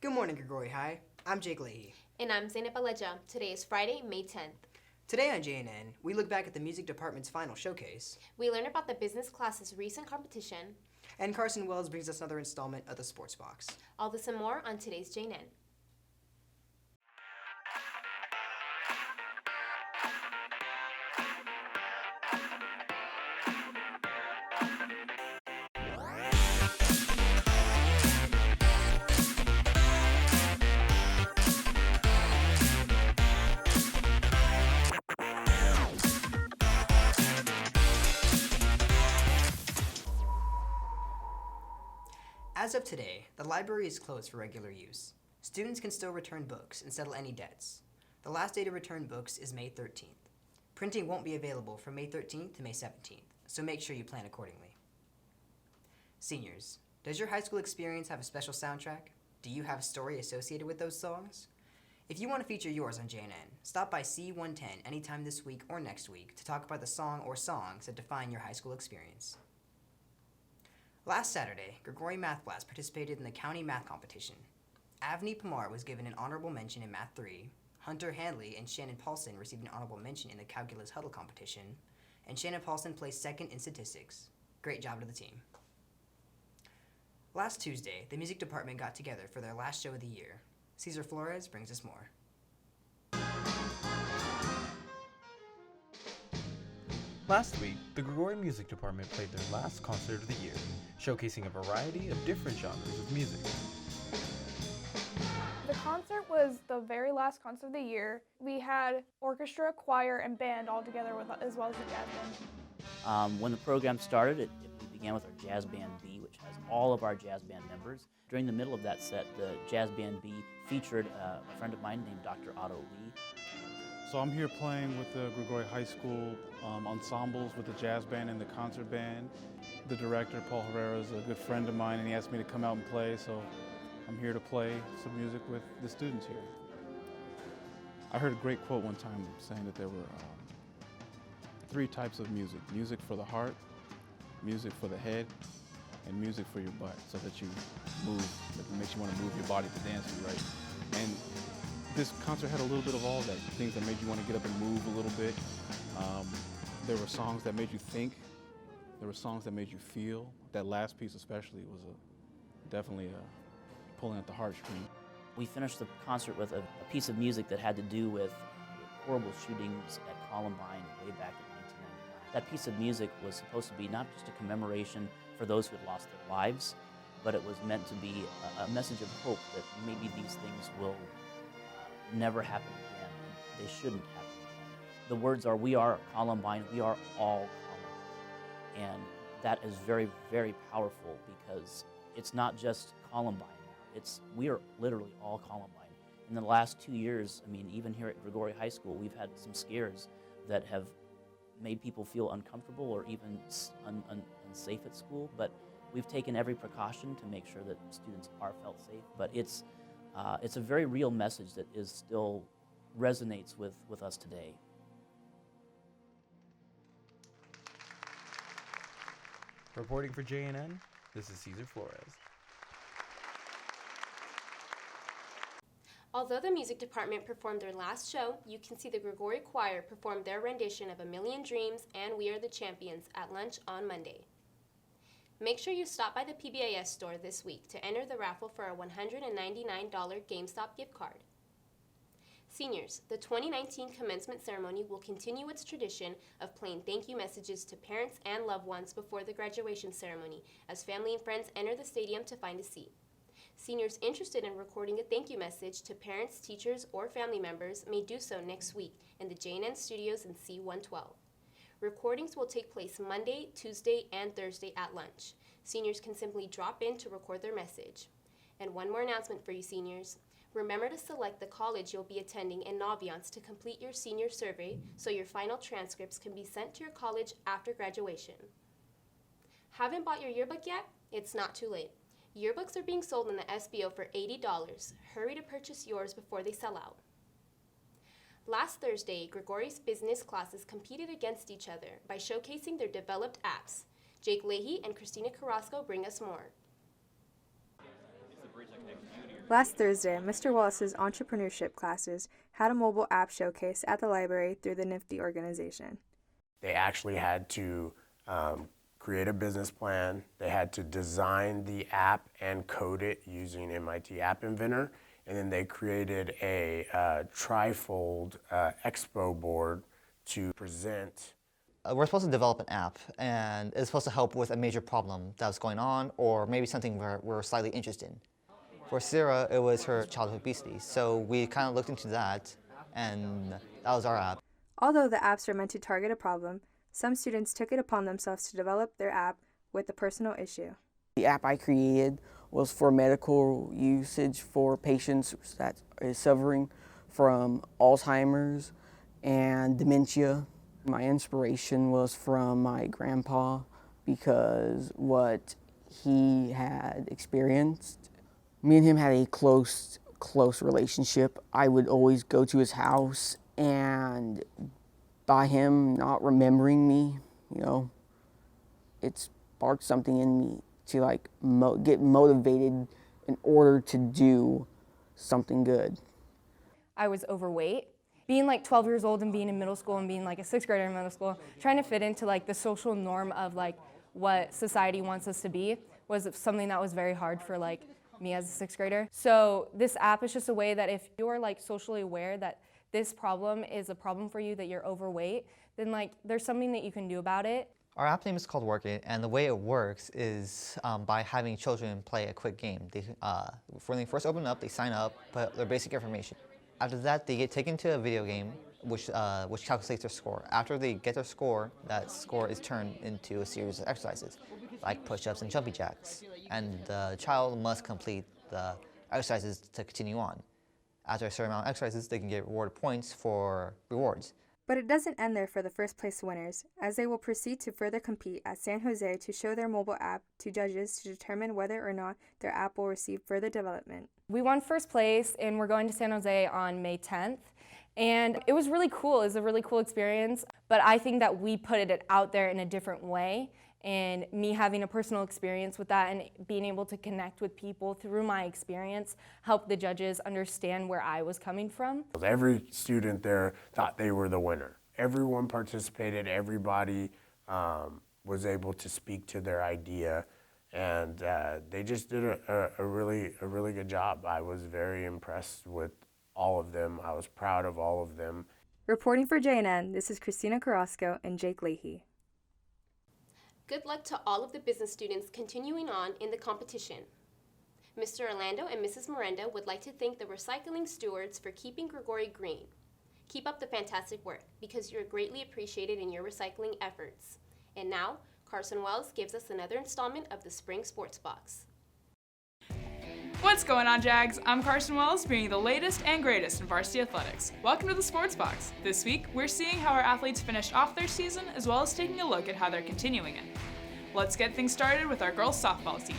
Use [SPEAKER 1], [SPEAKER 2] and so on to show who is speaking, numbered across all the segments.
[SPEAKER 1] Good morning, Grigori High. I'm Jake Leahy.
[SPEAKER 2] And I'm Zainab Aleja. Today is Friday, May 10th.
[SPEAKER 1] Today on JNN, we look back at the music department's final showcase.
[SPEAKER 2] We learn about the business class's recent competition.
[SPEAKER 1] And Carson Wells brings us another installment of the Sports Box.
[SPEAKER 2] All this and more on today's JNN.
[SPEAKER 1] As of today, the library is closed for regular use. Students can still return books and settle any debts. The last day to return books is May 13th. Printing won't be available from May 13th to May 17th, so make sure you plan accordingly. Seniors, does your high school experience have a special soundtrack? Do you have a story associated with those songs? If you want to feature yours on JNN, stop by C110 anytime this week or next week to talk about the song or songs that define your high school experience. Last Saturday, Grigori Math Blast participated in the county math competition. Avni Pamar was given an honorable mention in Math 3, Hunter Handley and Shannon Paulson received an honorable mention in the Calculus Huddle competition, and Shannon Paulson placed second in statistics. Great job to the team. Last Tuesday, the music department got together for their last show of the year. Cesar Flores brings us more.
[SPEAKER 3] Last week, the Grigori Music Department played their last concert of the year, showcasing a variety of different genres of music.
[SPEAKER 4] The concert was the very last concert of the year. We had orchestra, choir, and band all together as well as the jazz band.
[SPEAKER 5] When the program started, we began with our Jazz Band B, which has all of our jazz band members. During the middle of that set, the Jazz Band B featured a friend of mine named Dr. Otto Lee.
[SPEAKER 6] So I'm here playing with the Grigori High School ensembles with the jazz band and the concert band. The director, Paul Herrera, is a good friend of mine and he asked me to come out and play, so I'm here to play some music with the students here. I heard a great quote one time saying that there were 3 types of music. Music for the heart, music for the head, and music for your butt, so that you move, that makes you want to move your body to dance to, right? And this concert had a little bit of all that, things that made you want to get up and move a little bit. There were songs that made you think. There were songs that made you feel. That last piece especially was definitely pulling at the heartstring.
[SPEAKER 5] We finished the concert with a piece of music that had to do with horrible shootings at Columbine way back in 1999. That piece of music was supposed to be not just a commemoration for those who had lost their lives, but it was meant to be a message of hope that maybe these things will never happen again. They shouldn't happen again. The words are, "We are Columbine, we are all Columbine." And that is very, very powerful because it's not just Columbine now. We are literally all Columbine. In the last 2 years, I mean, even here at Grigori High School, we've had some scares that have made people feel uncomfortable or even unsafe at school, but we've taken every precaution to make sure that students are felt safe. But it's a very real message that is still resonates with us today.
[SPEAKER 3] Reporting for JNN, this is Cesar Flores.
[SPEAKER 2] Although the music department performed their last show, you can see the Grigori Choir perform their rendition of A Million Dreams and We Are the Champions at lunch on Monday. Make sure you stop by the PBIS store this week to enter the raffle for a $199 GameStop gift card. Seniors, the 2019 commencement ceremony will continue its tradition of playing thank you messages to parents and loved ones before the graduation ceremony as family and friends enter the stadium to find a seat. Seniors interested in recording a thank you message to parents, teachers, or family members may do so next week in the JNN studios in C112. Recordings will take place Monday, Tuesday, and Thursday at lunch. Seniors can simply drop in to record their message. And one more announcement for you seniors. Remember to select the college you'll be attending in Naviance to complete your senior survey so your final transcripts can be sent to your college after graduation. Haven't bought your yearbook yet? It's not too late. Yearbooks are being sold in the SBO for $80. Hurry to purchase yours before they sell out. Last Thursday, Grigori's business classes competed against each other by showcasing their developed apps. Jake Leahy and Christina Carrasco bring us more.
[SPEAKER 7] It's the bridge that connects you to your Last Thursday, Mr. Wallace's entrepreneurship classes had a mobile app showcase at the library through the Nifty organization.
[SPEAKER 8] They actually had to create a business plan. They had to design the app and code it using MIT App Inventor. And then they created a trifold expo board to present.
[SPEAKER 9] We're supposed to develop an app, and it's supposed to help with a major problem that was going on, or maybe something we're slightly interested in. For Sarah, it was her childhood obesity, so we kind of looked into that, and that was our app.
[SPEAKER 7] Although the apps are meant to target a problem, some students took it upon themselves to develop their app with a personal issue.
[SPEAKER 10] The app I created was for medical usage for patients that is suffering from Alzheimer's and dementia. My inspiration was from my grandpa because what he had experienced. Me and him had a close relationship. I would always go to his house, and by him not remembering me, it sparked something in me to get motivated in order to do something good.
[SPEAKER 11] I was overweight. Being 12 years old and being in middle school and being a sixth grader in middle school, trying to fit into the social norm of what society wants us to be was something that was very hard for me as a sixth grader. So this app is just a way that if you're socially aware that this problem is a problem for you, that you're overweight, then there's something that you can do about it.
[SPEAKER 9] Our app name is called Work It, and the way it works is by having children play a quick game. When they first open up, they sign up, put their basic information. After that, they get taken to a video game, which calculates their score. After they get their score, that score is turned into a series of exercises, like push-ups and jumping jacks. And the child must complete the exercises to continue on. After a certain amount of exercises, they can get rewarded points for rewards.
[SPEAKER 7] But it doesn't end there for the first place winners, as they will proceed to further compete at San Jose to show their mobile app to judges to determine whether or not their app will receive further development.
[SPEAKER 11] We won first place, and we're going to San Jose on May 10th. And it was really cool. It was a really cool experience. But I think that we put it out there in a different way. And me having a personal experience with that and being able to connect with people through my experience helped the judges understand where I was coming from.
[SPEAKER 8] Every student there thought they were the winner. Everyone participated, everybody was able to speak to their idea, and they just did a really good job. I was very impressed with all of them. I was proud of all of them.
[SPEAKER 7] Reporting for JNN, this is Christina Carrasco and Jake Leahy.
[SPEAKER 2] Good luck to all of the business students continuing on in the competition. Mr. Orlando and Mrs. Miranda would like to thank the recycling stewards for keeping Grigori green. Keep up the fantastic work, because you're greatly appreciated in your recycling efforts. And now, Carson Wells gives us another installment of the Spring Sports Box.
[SPEAKER 12] What's going on, Jags? I'm Carson Wells, bringing you the latest and greatest in varsity athletics. Welcome to the Sports Box. This week, we're seeing how our athletes finished off their season, as well as taking a look at how they're continuing it. Let's get things started with our girls softball team.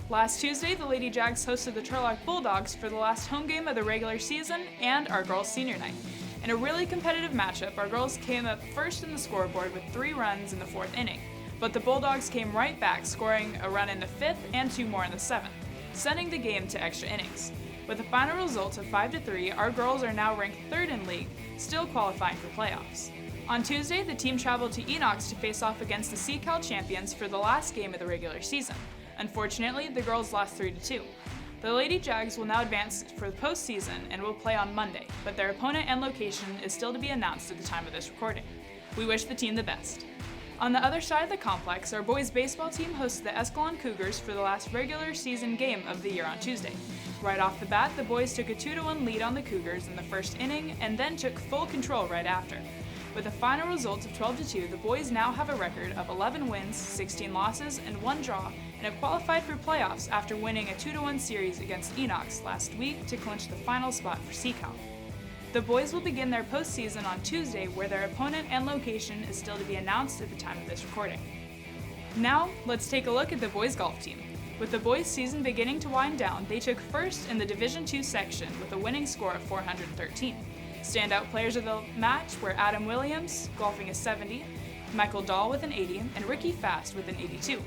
[SPEAKER 12] Last Tuesday, the Lady Jags hosted the Turlock Bulldogs for the last home game of the regular season and our girls' senior night. In a really competitive matchup, our girls came up first in the scoreboard with 3 runs in the 4th inning, but the Bulldogs came right back, scoring a run in the 5th and 2 more in the 7th. Sending the game to extra innings. With a final result of 5-3, our girls are now ranked 3rd in league, still qualifying for playoffs. On Tuesday, the team traveled to Enox to face off against the CCAL champions for the last game of the regular season. Unfortunately, the girls lost 3-2. The Lady Jags will now advance for the postseason and will play on Monday, but their opponent and location is still to be announced at the time of this recording. We wish the team the best. On the other side of the complex, our boys baseball team hosted the Escalon Cougars for the last regular season game of the year on Tuesday. Right off the bat, the boys took a 2-1 lead on the Cougars in the 1st inning and then took full control right after. With a final result of 12-2, the boys now have a record of 11 wins, 16 losses, and 1 draw, and have qualified for playoffs after winning a 2-1 series against Enox last week to clinch the final spot for CCAL. The boys will begin their postseason on Tuesday, where their opponent and location is still to be announced at the time of this recording. Now, let's take a look at the boys golf team. With the boys' season beginning to wind down, they took first in the Division II section with a winning score of 413. Standout players of the match were Adam Williams, golfing a 70, Michael Dahl with an 80, and Ricky Fast with an 82.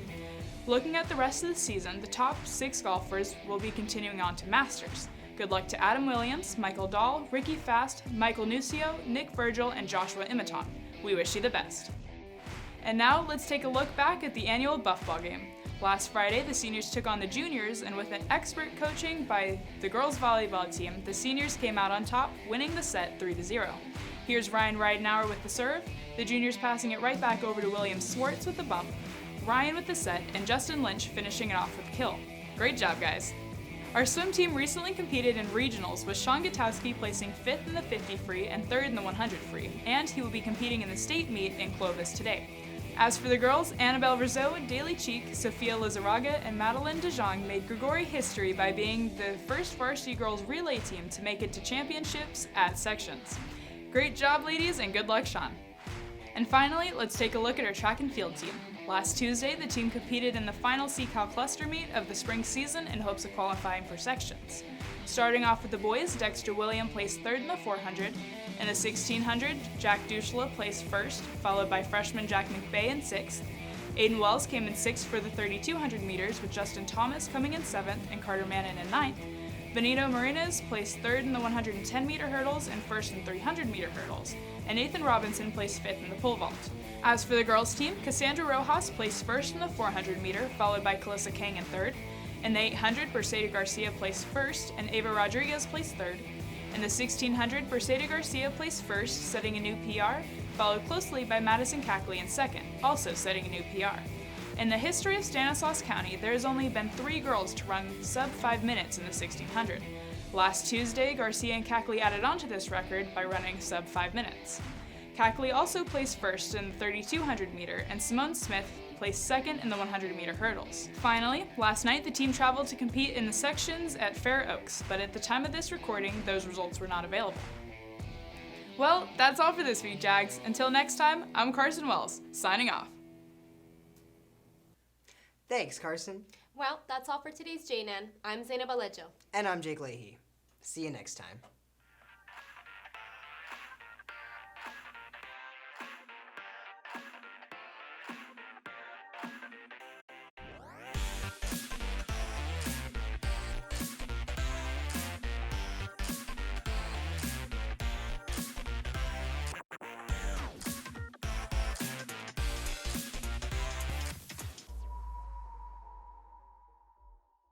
[SPEAKER 12] Looking at the rest of the season, the top 6 golfers will be continuing on to Masters. Good luck to Adam Williams, Michael Dahl, Ricky Fast, Michael Nucio, Nick Virgil, and Joshua Imiton. We wish you the best. And now let's take a look back at the annual Buff Ball game. Last Friday, the seniors took on the juniors, and with an expert coaching by the girls volleyball team, the seniors came out on top, winning the set 3-0. Here's Ryan Reidenauer with the serve, the juniors passing it right back over to William Swartz with the bump, Ryan with the set, and Justin Lynch finishing it off with a kill. Great job, guys. Our swim team recently competed in regionals, with Sean Gutowski placing 5th in the 50 free and 3rd in the 100 free, and he will be competing in the state meet in Clovis today. As for the girls, Annabelle Rizzo, Daly Cheek, Sophia Lizarraga, and Madeline DeJong made Grigori history by being the first varsity girls relay team to make it to championships at sections. Great job, ladies, and good luck, Sean. And finally, let's take a look at our track and field team. Last Tuesday, the team competed in the final CCAL cluster meet of the spring season in hopes of qualifying for sections. Starting off with the boys, Dexter William placed 3rd in the 400. In the 1600, Jack Dushla placed 1st, followed by freshman Jack McVeigh in 6th. Aiden Wells came in 6th for the 3200 meters, with Justin Thomas coming in 7th and Carter Mannon in 9th. Benito Marinas placed 3rd in the 110 meter hurdles and 1st in 300 meter hurdles, and Nathan Robinson placed 5th in the pole vault. As for the girls' team, Cassandra Rojas placed 1st in the 400 meter, followed by Calissa Kang in 3rd. In the 800, Berceda Garcia placed 1st, and Ava Rodriguez placed 3rd. In the 1600, Berceda Garcia placed 1st, setting a new PR, followed closely by Madison Cackley in 2nd, also setting a new PR. In the history of Stanislaus County, there has only been 3 girls to run sub 5 minutes in the 1600. Last Tuesday, Garcia and Cackley added on to this record by running sub 5 minutes. Cackley also placed 1st in the 3200 meter, and Simone Smith placed 2nd in the 100 meter hurdles. Finally, last night the team traveled to compete in the sections at Fair Oaks, but at the time of this recording, those results were not available. Well, that's all for this week, Jags. Until next time, I'm Carson Wells, signing off.
[SPEAKER 1] Thanks, Carson.
[SPEAKER 2] Well, that's all for today's JNN. I'm Zainab Alejo.
[SPEAKER 1] And I'm Jake Leahy. See you next time.